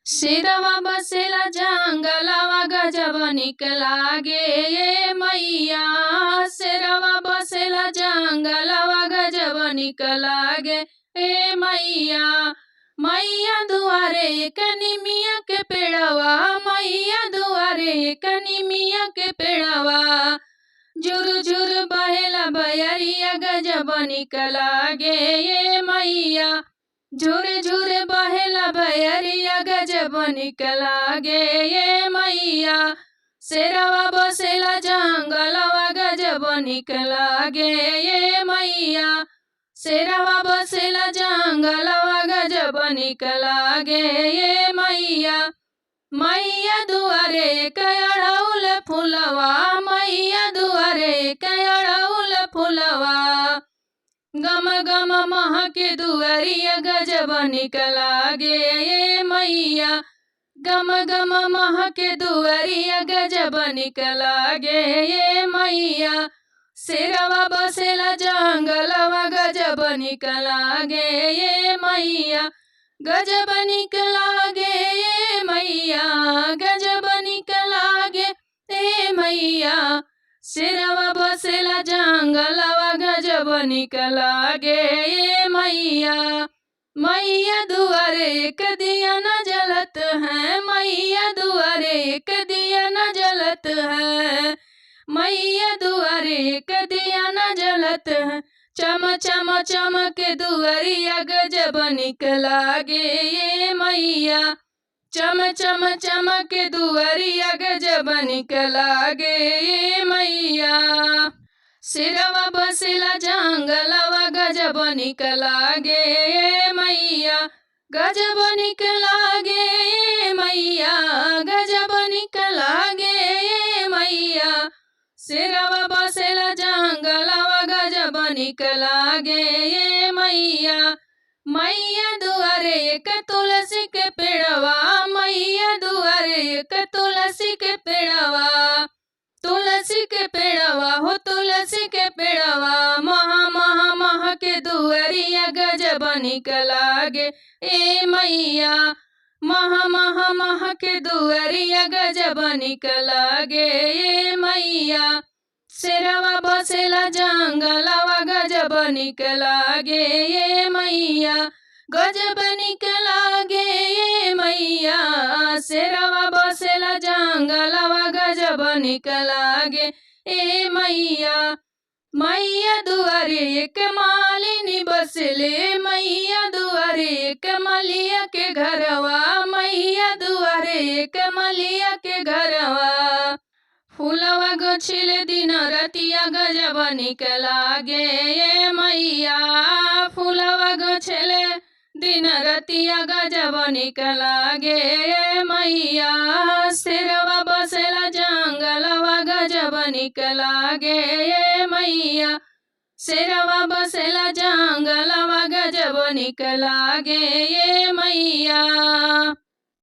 सिरवा बसेला जंगलवा गजब निक लागे ये मैया। सिरवा बसेला जंगलवा गजब निक लागे ए मैया। मैया दुआरे कनिमिया के पेड़वा, मैया दुआरे कनिमिया के पेड़वा। झुर झुर बहेला बयरिया गजब निक लागे ये मैया। झुर झुर बहेला बयरिया गजब निक लागे ये मैया। शेरवा बसेला जंगलवा गजब निक लागे ये मैया। शेरवा बसेला जंगलवा गजब निक लागे ये मैया। मैया दुआरे कयड़ौल फुलवा, मैया दुआरे कयड़ौल फुलवा। गम गम महके दुआरिया गजब निक लागे ये मैया। गम गम महके दुआरिया गजब निक लागे ये मैया। शेरवा बसेला जंगलवा गजब निक लागे ये मैया। गजब निक लागे ये मैया, गजब निक लागे ए मैया। शेरवा बसेला जंगलवा गजब निक लागे ये मैया। मैया दुआरे एक दिया न जलत है, मैया दुआरे एक दिया न जलत है। मैया दुआरे एक दिया न जलत है। चम चम चमक दुआरिया गजब निक लागे ये मैया। चम चम चमक दुआरिया गजब निक लागे ये मैया। सिरवा बसेला जंगलवा गजब निक लागे ये मैया। गजब निक लागे ये मैया, गजब निक लागे ये मैया। सिरवा बसेला जंगलवा गजब निक लागे ये मैया। मैया दुआरे एक तुलसी के पेड़वा, मैया दुआरे एक तुलसी के पेड़वा। तुलसी के पेड़वा हो तुलसी के पेड़वा। महा महा महा के दुआरिया गजब निक लागे ए मैया। महा महा महा के दुआरिया गजब निक लागे ए मैया। शेरवा बसेला जंगलवा गजब निक लागे ये मैया। गजब निक लागे ये मैया। शेरवा बसेला जंगलवा गजब निक लागे ए मैया। मैया दुआरे एक मालिनी बसले, मैया दुआरे एक मलिया के घरवा, मैया दुआरे एक मलिया के घरवा। फूलवा गोछिले दिन रतिया गजब निक लागे ये मैया। फूलवा गोछिले दिन रतिया गजब निक लागे ये मैया। शेरवा बसेला जंगलवा गजब निक लागे ये मैया। शेरवा बसेला जंगलवा गजब निक लागे ये मैया।